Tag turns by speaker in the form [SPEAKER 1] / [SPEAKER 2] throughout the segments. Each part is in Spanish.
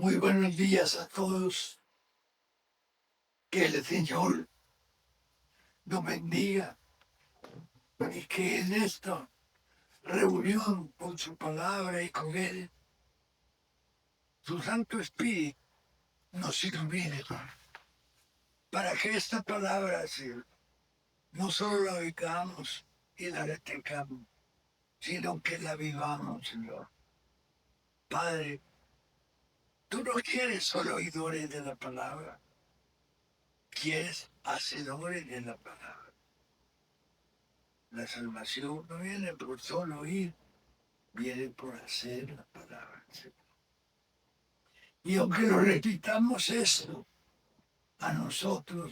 [SPEAKER 1] Muy buenos días a todos. Que el Señor nos bendiga y que en esta reunión con su palabra y con Él, su Santo Espíritu nos ilumine para que esta palabra no solo la oigamos y la retengamos, sino que la vivamos, Señor. Padre, tú no quieres solo oidores de la palabra, quieres hacedores de la palabra. La salvación no viene por solo oír, viene por hacer la palabra del Señor. Y aunque lo repitamos esto a nosotros,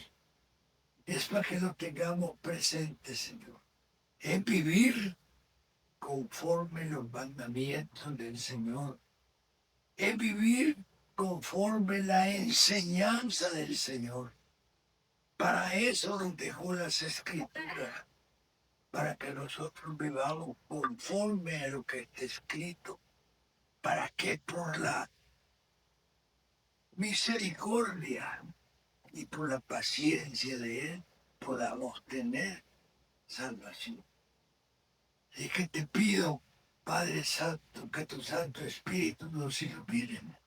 [SPEAKER 1] es para que lo tengamos presente, Señor. Es vivir conforme los mandamientos del Señor. Es vivir conforme la enseñanza del Señor. Para eso nos dejó las Escrituras, para que nosotros vivamos conforme a lo que está escrito, para que por la misericordia y por la paciencia de Él podamos tener salvación. Así que te pido, Padre Santo, que tu Santo Espíritu nos ilumine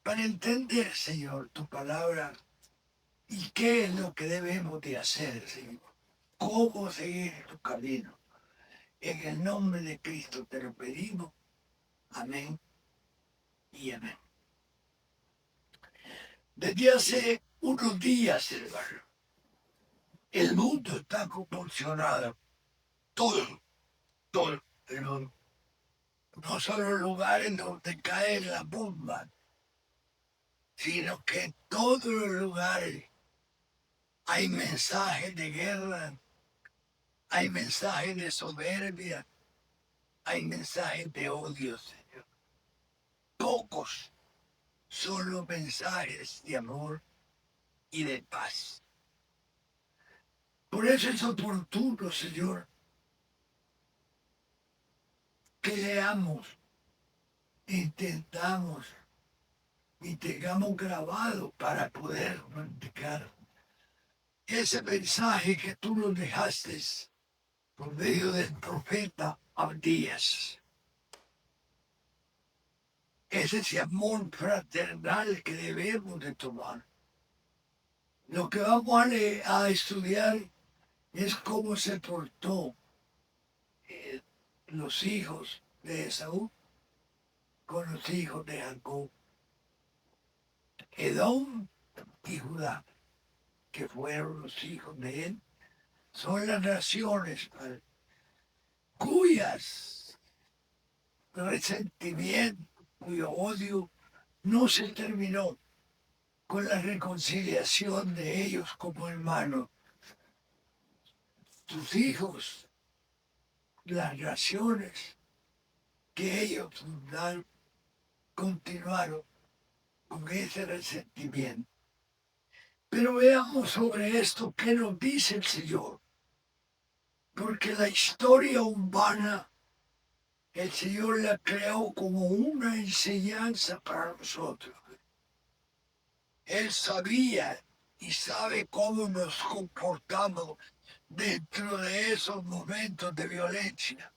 [SPEAKER 1] para entender, Señor, tu palabra y qué es lo que debemos de hacer, Señor. Cómo seguir tu camino. En el nombre de Cristo te lo pedimos. Amén y amén. Desde hace unos días, hermano, el mundo está convulsionado. Todo el mundo. No solo lugares donde caen las bombas, sino que en todos los lugares hay mensajes de guerra, hay mensajes de soberbia, hay mensajes de odio, Señor. Pocos son los mensajes de amor y de paz. Por eso es oportuno, Señor, que leamos, intentamos y tengamos grabado para poder practicar ese mensaje que tú nos dejaste por medio del profeta Abdías. Es ese amor fraternal que debemos de tomar. Lo que vamos a estudiar es cómo se portó los hijos de Esaú con los hijos de Jacob, Edom y Judá, que fueron los hijos de él. Son las naciones cuyas resentimiento, cuyo odio no se terminó con la reconciliación de ellos como hermanos. Tus hijos, las naciones que ellos fundaron, continuaron con ese resentimiento. Pero veamos sobre esto qué nos dice el Señor. Porque la historia humana, el Señor la creó como una enseñanza para nosotros. Él sabía y sabe cómo nos comportamos dentro de esos momentos de violencia,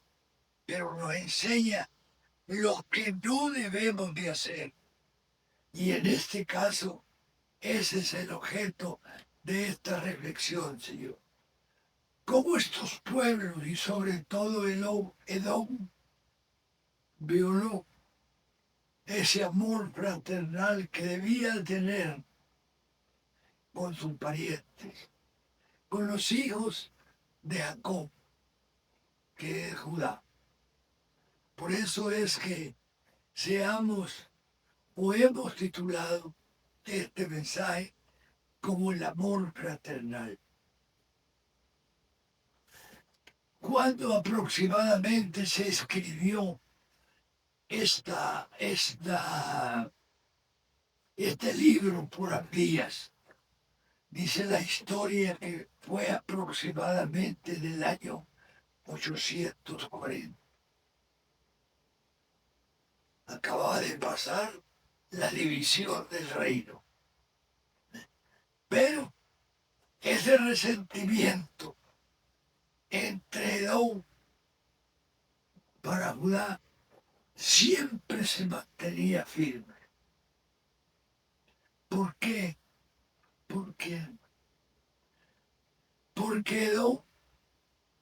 [SPEAKER 1] pero nos enseña lo que no debemos de hacer. Y en este caso, ese es el objeto de esta reflexión, Señor. Cómo estos pueblos, y sobre todo Edom, violó ese amor fraternal que debía tener con sus parientes, con los hijos de Jacob, que es Judá. Por eso es que seamos o hemos titulado este mensaje como el amor fraternal. ¿Cuándo aproximadamente se escribió este libro por Abdías? Dice la historia que fue aproximadamente del año 840. Acababa de pasar la división del reino. Pero ese resentimiento entre Edom para Judá siempre se mantenía firme. ¿Por qué? Porque Edom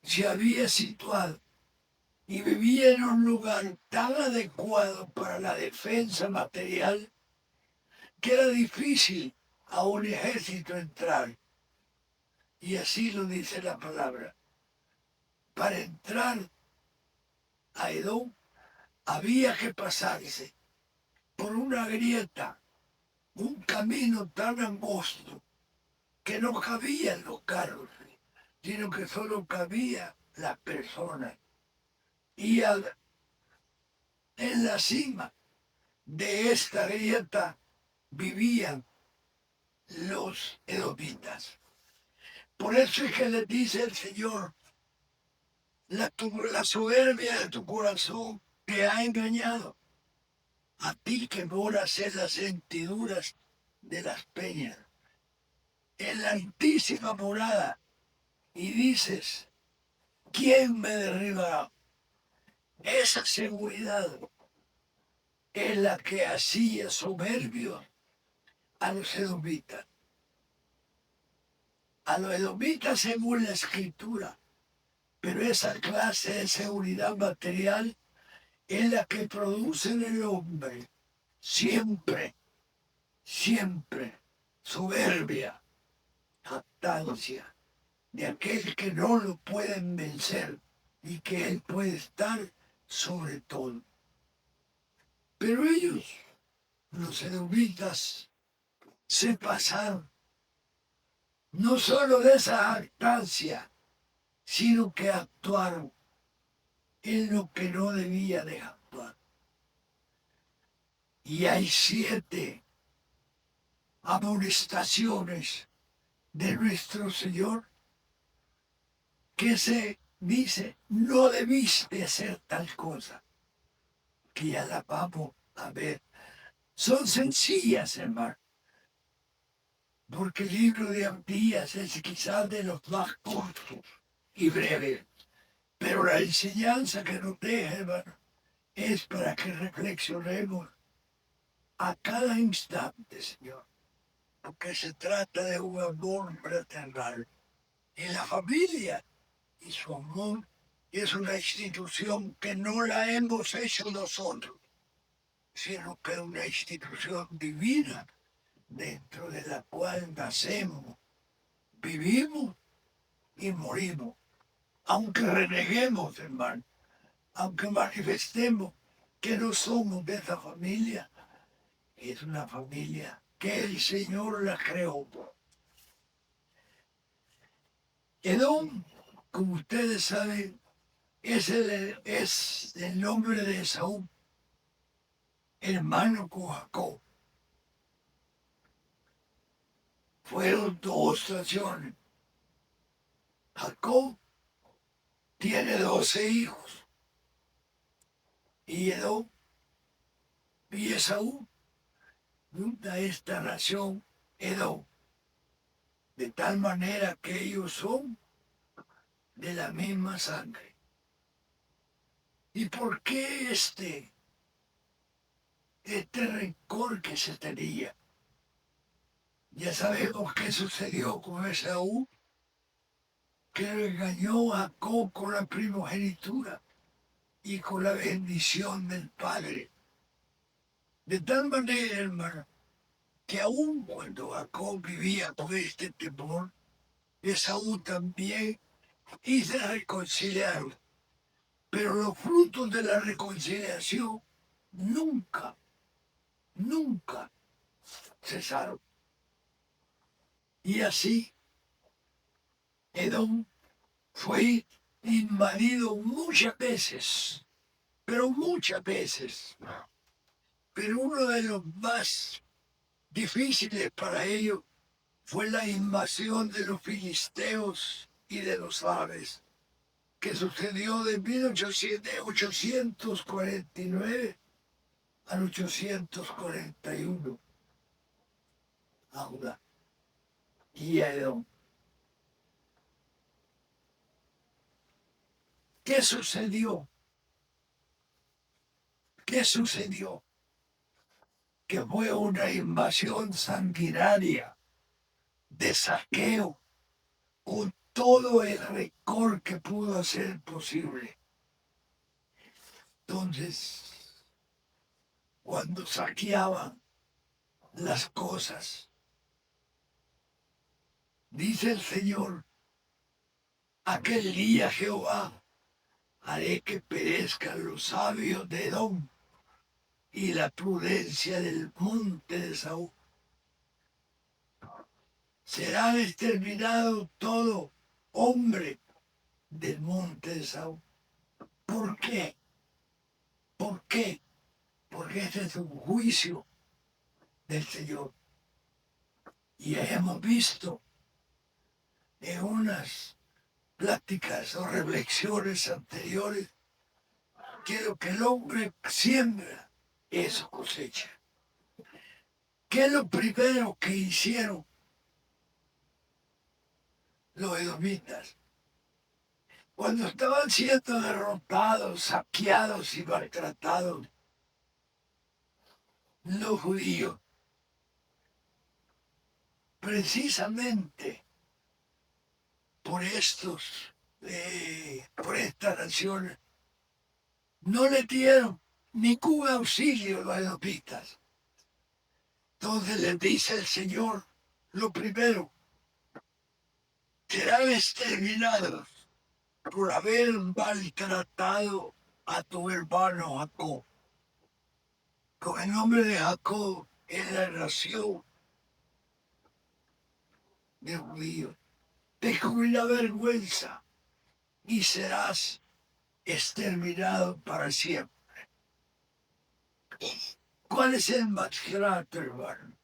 [SPEAKER 1] se había situado y vivía en un lugar tan adecuado para la defensa material que era difícil a un ejército entrar. Y así lo dice la palabra. Para entrar a Edom había que pasarse por una grieta, un camino tan angosto que no cabían los carros, sino que solo cabía la persona. Y en la cima de esta grieta vivían los edomitas. Por eso es que le dice el Señor, la soberbia de tu corazón te ha engañado. A ti que moras en las hendiduras de las peñas, en la altísima morada, y dices, ¿quién me derribará? Esa seguridad es la que hacía soberbios a los edomitas. A los edomitas según la escritura, pero esa clase de seguridad material es la que produce en el hombre siempre, siempre soberbia, jactancia de aquel que no lo pueden vencer y que él puede estar sobre todo. Pero ellos, los edomitas, se pasaron no solo de esa jactancia, sino que actuaron en lo que no debía de actuar. Y hay 7 amonestaciones de nuestro Señor que se dice, no debiste hacer tal cosa, que ya la vamos a ver. Son sencillas, hermano, porque el libro de Abdías es quizás de los más cortos y breves, pero la enseñanza que nos deja, hermano, es para que reflexionemos a cada instante, Señor, porque se trata de un amor fraternal. En la familia y su amor es una institución que no la hemos hecho nosotros, sino que es una institución divina dentro de la cual nacemos, vivimos y morimos. Aunque reneguemos, hermano, aunque manifestemos que no somos de esa familia, es una familia que el Señor la creó. Edom, como ustedes saben, es el nombre de Esaú, hermano con Jacob. Fueron 2 naciones. Jacob tiene 12 hijos. Y Edom y Esaú funda esta nación Edom. De tal manera que ellos son de la misma sangre. ¿Y por qué este rencor que se tenía? Ya sabemos qué sucedió con Esaú, que lo engañó a Jacob con la primogenitura y con la bendición del Padre. De tal manera, hermano, que aun cuando Jacob vivía con este temor, Esaú también y se reconciliaron. Pero los frutos de la reconciliación nunca, nunca cesaron. Y así, Edom fue invadido muchas veces, pero muchas veces. Pero uno de los más difíciles para ellos fue la invasión de los filisteos y de los árabes, que sucedió de 1849 al 841. Ahora, y Edom. ¿Qué sucedió? ¿Qué sucedió? Que fue una invasión sanguinaria de saqueo con todo el récord que pudo ser posible. Entonces, cuando saqueaban las cosas, dice el Señor, aquel día Jehová haré que perezcan los sabios de Edom y la prudencia del monte de Saúl. Será exterminado todo hombre del monte de Saúl. ¿Por qué? ¿Por qué? Porque este es un juicio del Señor. Y hemos visto en unas pláticas o reflexiones anteriores que lo que el hombre siembra, eso cosecha. ¿Qué es lo primero que hicieron los edomitas? Cuando estaban siendo derrotados, saqueados y maltratados, los judíos, precisamente por por estas naciones, no le dieron ningún auxilio a los edomitas. Entonces les dice el Señor, lo primero, serán exterminados por haber maltratado a tu hermano Jacob. Con el nombre de Jacob en la nación de judíos. Te cubrirá vergüenza y serás exterminado para siempre. ¿Cuál es el maltrato, hermano?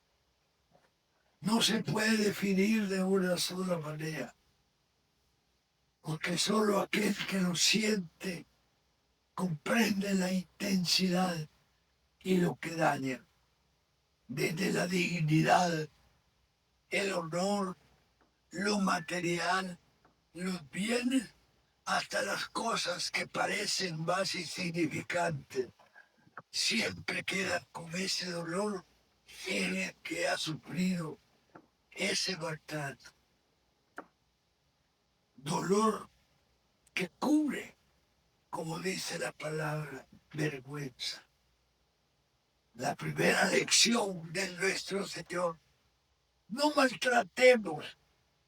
[SPEAKER 1] No se puede definir de una sola manera, porque solo aquel que lo siente comprende la intensidad y lo que daña, desde la dignidad, el honor, lo material, los bienes, hasta las cosas que parecen más insignificantes. Siempre queda con ese dolor en el que ha sufrido ese maltrato. Dolor que cubre, como dice la palabra, vergüenza. La primera lección de nuestro Señor: no maltratemos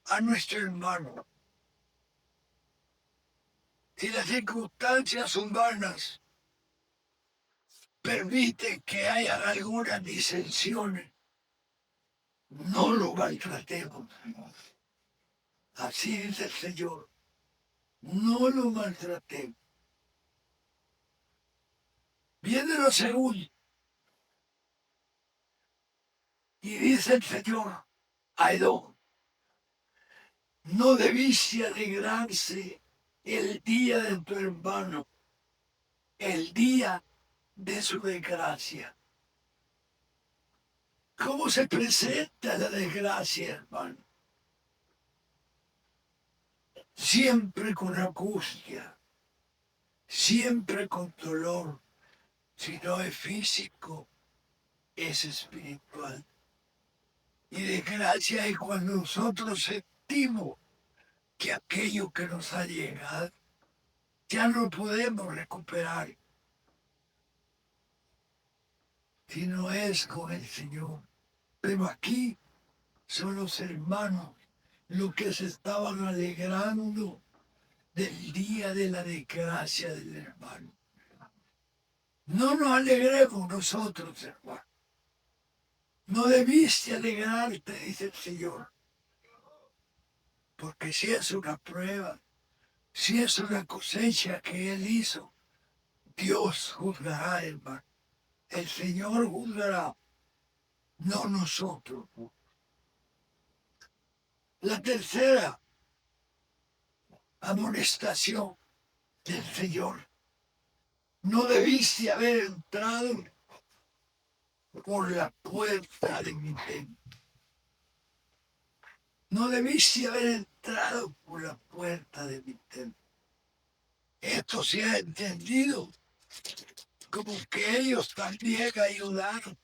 [SPEAKER 1] a nuestro hermano. Si las circunstancias humanas permiten que haya algunas disensiones, no lo maltratemos. Así dice el Señor, no lo maltratemos. Viene lo segundo, y dice el Señor a Edom, no debiste alegrarse el día de tu hermano, el día de su desgracia. ¿Cómo se presenta la desgracia, hermano? Siempre con angustia, siempre con dolor. Si no es físico, es espiritual. Y desgracia es cuando nosotros sentimos que aquello que nos ha llegado ya no podemos recuperar. Si no es con el Señor. Pero aquí son los hermanos los que se estaban alegrando del día de la desgracia del hermano. No nos alegremos nosotros, hermano. No debiste alegrarte, dice el Señor. Porque si es una prueba, si es una cosecha que Él hizo, Dios juzgará, hermano. El Señor juzgará, no nosotros. La tercera amonestación del Señor: no debiste haber entrado por la puerta de mi templo. No debiste haber entrado por la puerta de mi templo. Esto se ha entendido como que ellos también ayudaron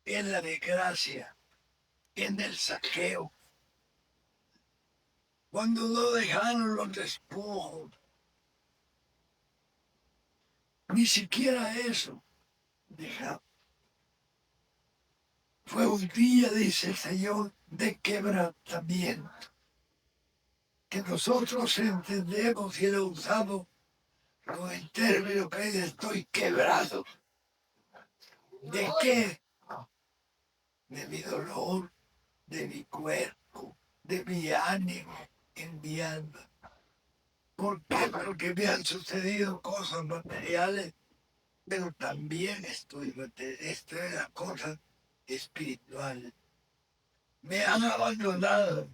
[SPEAKER 1] en la desgracia, en el saqueo, cuando no dejaron los despojos. Ni siquiera eso dejaron. Fue un día, dice el Señor, de quebrantamiento, que nosotros entendemos y lo usamos con el término que es estoy quebrado. ¿De qué? De mi dolor, de mi cuerpo, de mi ánimo, en mi alma. ¿Por qué? Porque me han sucedido cosas materiales, pero también estoy en las cosas espirituales. Me han abandonado.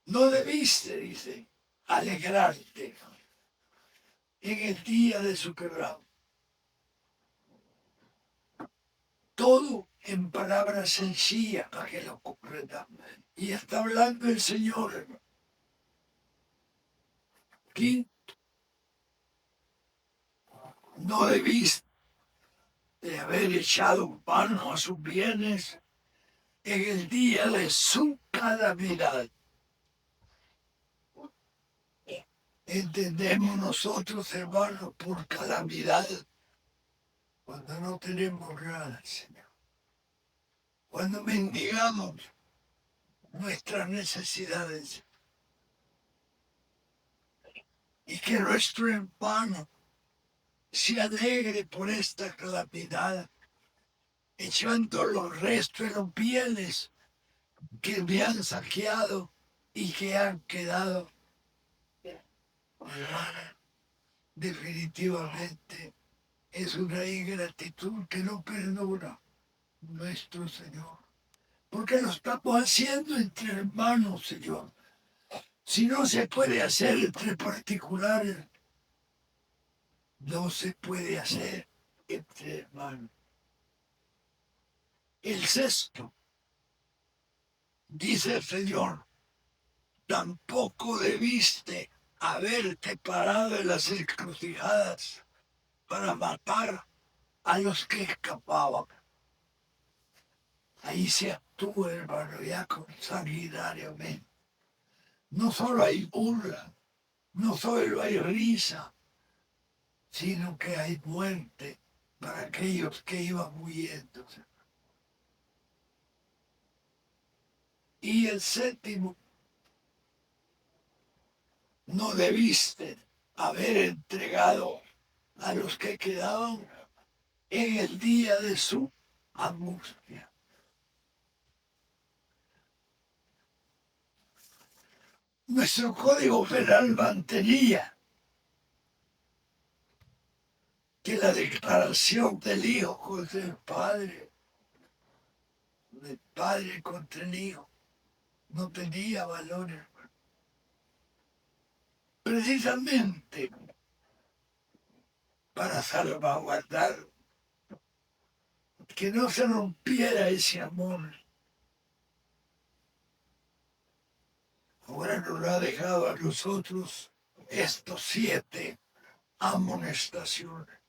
[SPEAKER 1] No debiste, dice, alegrarte en el día de su quebranto. Todo en palabras sencillas para que lo comprendan. Y está hablando el Señor, hermano. Aquí no debiste de haber echado mano a sus bienes en el día de su calamidad. Entendemos nosotros, hermanos, por calamidad cuando no tenemos nada, Señor. Cuando mendigamos nuestras necesidades y que nuestro hermano se alegre por esta calamidad, echando los restos de los bienes que me han saqueado y que han quedado. Definitivamente es una ingratitud que no perdona nuestro Señor. Porque lo estamos haciendo entre hermanos, Señor. Si no se puede hacer entre particulares, no se puede hacer entre hermanos. El sexto, dice el Señor, tampoco debiste haberte parado en las encrucijadas para matar a los que escapaban. Ahí se actúa, hermano, ya sanguinariamente. No solo hay burla, no solo hay risa, sino que hay muerte para aquellos que iban huyendo. Y el séptimo, no debiste haber entregado a los que quedaban en el día de su angustia. Nuestro código penal mantenía que la declaración del hijo contra el padre, del padre contra el hijo, no tenía valor, hermano. Precisamente para salvaguardar que no se rompiera ese amor. Ahora nos ha dejado a nosotros estos 7 amonestaciones.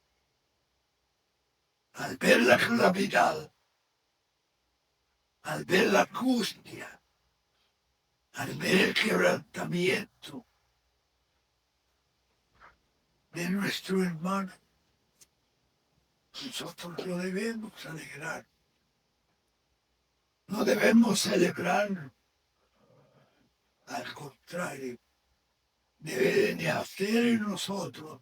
[SPEAKER 1] Al ver la calamidad, al ver la angustia, al ver el quebrantamiento de nuestro hermano, nosotros no debemos alegrar. No debemos celebrar. Al contrario, debe de nacer en nosotros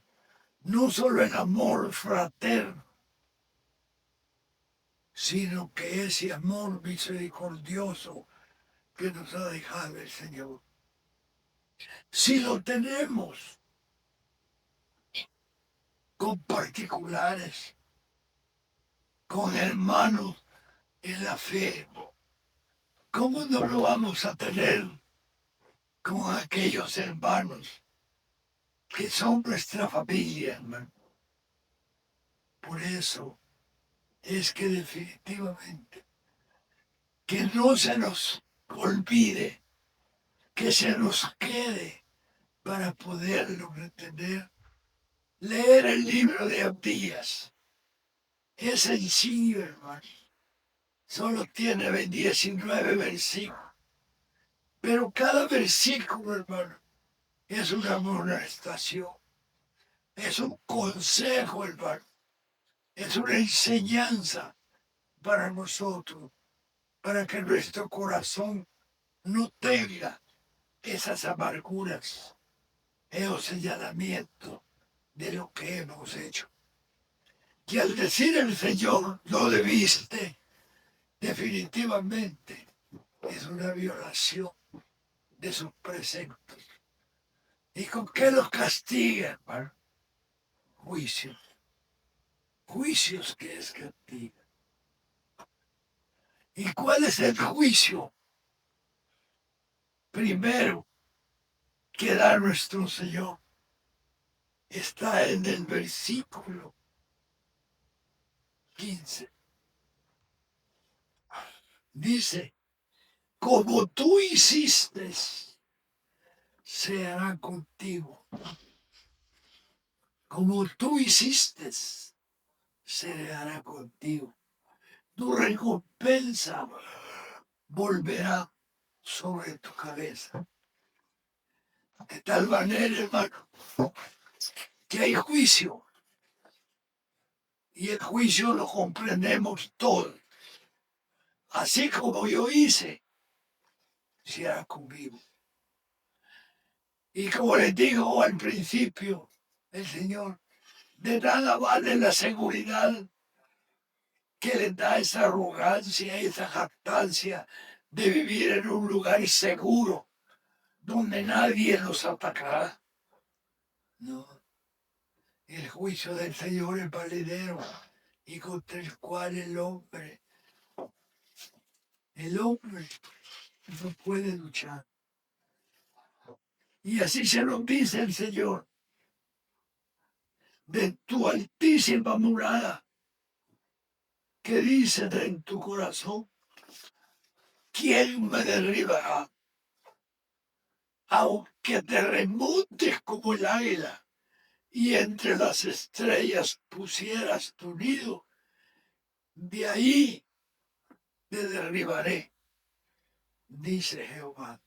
[SPEAKER 1] no solo el amor fraterno, sino que ese amor misericordioso que nos ha dejado el Señor. Si lo tenemos con particulares, con hermanos en la fe, ¿cómo no lo vamos a tener con aquellos hermanos que son nuestra familia, hermano? Por eso es que definitivamente que no se nos olvide, que se nos quede para poderlo entender. Leer el libro de Abdías es sencillo, hermano. Solo tiene 19 versículos. Pero cada versículo, hermano, es una amonestación, es un consejo, hermano, es una enseñanza para nosotros, para que nuestro corazón no tenga esas amarguras, esos señalamientos de lo que hemos hecho. Y al decir el Señor, no debiste, definitivamente es una violación de sus preceptos. ¿Y con qué los castiga, hermano? Juicios. Juicios que es castiga. ¿Y cuál es el juicio? Primero que da nuestro Señor. Está en el versículo 15. Dice, como tú hiciste, se hará contigo. Como tú hiciste, se hará contigo. Tu recompensa volverá sobre tu cabeza. De tal manera, hermano, que hay juicio. Y el juicio lo comprendemos todos. Así como yo hice, se hará conmigo. Y como les digo al principio, el Señor, de nada vale la seguridad que les da esa arrogancia, esa jactancia de vivir en un lugar seguro, donde nadie los atacará. No, el juicio del Señor es valedero y contra el cual el hombre no puede luchar. Y así se lo dice el Señor, de tu altísima morada, que dices en tu corazón, ¿quién me derribará? Aunque te remontes como el águila y entre las estrellas pusieras tu nido, de ahí te derribaré, dice Jehová.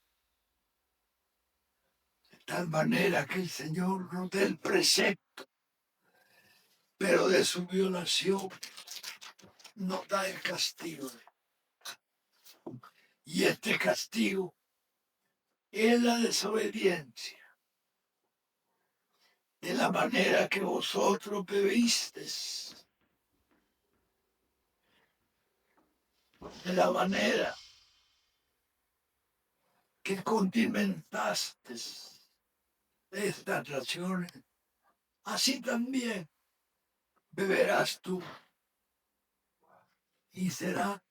[SPEAKER 1] De tal manera que el Señor nos dé el precepto, pero de su violación nos da el castigo. Y este castigo es la desobediencia, de la manera que vosotros bebisteis, de la manera que condimentasteis estas naciones, así también beberás tú y será,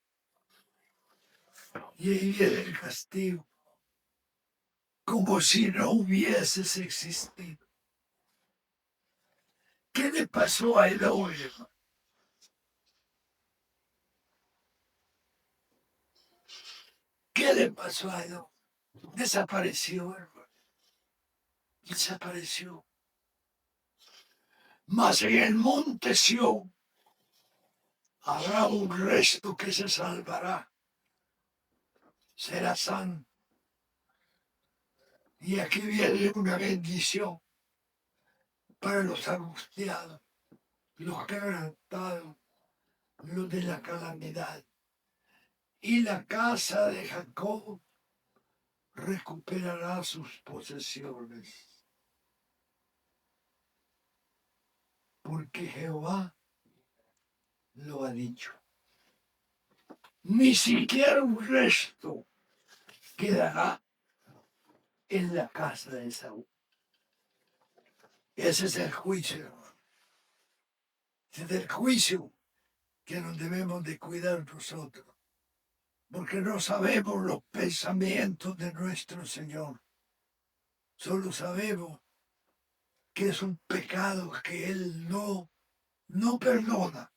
[SPEAKER 1] y ahí viene el castigo, como si no hubieses existido. ¿Qué le pasó a Edom? ¿Qué le pasó a Edom? Desapareció, hermano. Desapareció. Mas en el monte Sión habrá un resto que se salvará. Será santo. Y aquí viene una bendición para los angustiados, los quebrantados, los de la calamidad. Y la casa de Jacob recuperará sus posesiones. Porque Jehová lo ha dicho. Ni siquiera un resto quedará en la casa de Saúl. Ese es el juicio, hermano. Ese es el juicio que nos debemos de cuidar nosotros. Porque no sabemos los pensamientos de nuestro Señor. Solo sabemos que es un pecado que Él no perdona.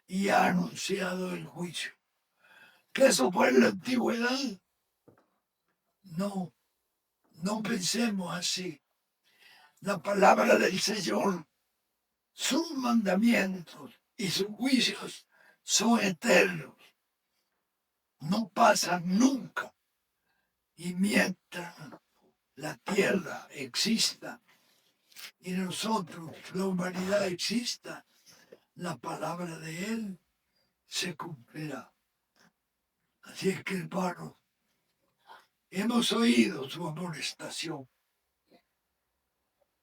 [SPEAKER 1] y ha anunciado el juicio. ¿Que eso fue en la antigüedad? No, no pensemos así. La palabra del Señor, sus mandamientos y sus juicios son eternos. No pasan nunca. Y mientras la tierra exista y nosotros, la humanidad exista, la palabra de Él se cumplirá. Así es que, hermanos, hemos oído su amonestación.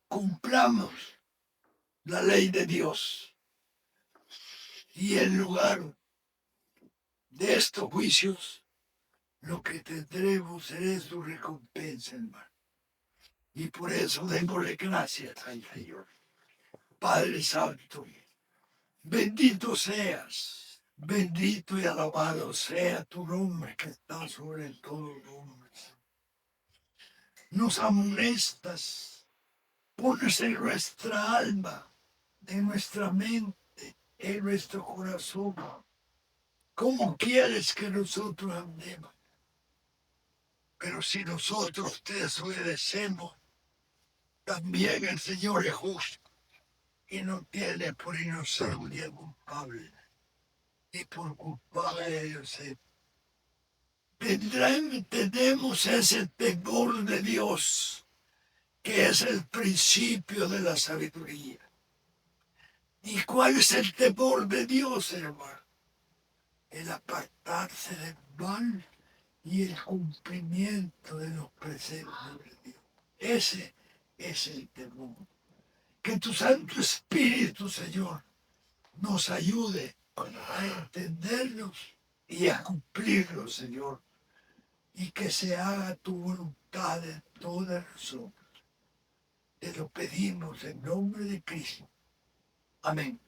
[SPEAKER 1] Cumplamos la ley de Dios. Y en lugar de estos juicios, lo que tendremos será su recompensa, hermano. Y por eso démosle gracias al Señor. Padre Santo, bendito seas, bendito y alabado sea tu nombre que está sobre todo nombre. Nos amonestas, pones en nuestra alma, en nuestra mente, en nuestro corazón. ¿Cómo quieres que nosotros andemos? Pero si nosotros te desobedecemos, también el Señor es justo y no tiene por inocencia culpable. Y por culpable de ellos tenemos ese temor de Dios, que es el principio de la sabiduría. ¿Y cuál es el temor de Dios, hermano? El apartarse del mal y el cumplimiento de los preceptos de Dios. Ese es el temor. Que tu Santo Espíritu, Señor, nos ayude a entenderlos y a cumplirlos, Señor. Y que se haga tu voluntad en todas nosotros. Te lo pedimos en nombre de Cristo. Amén.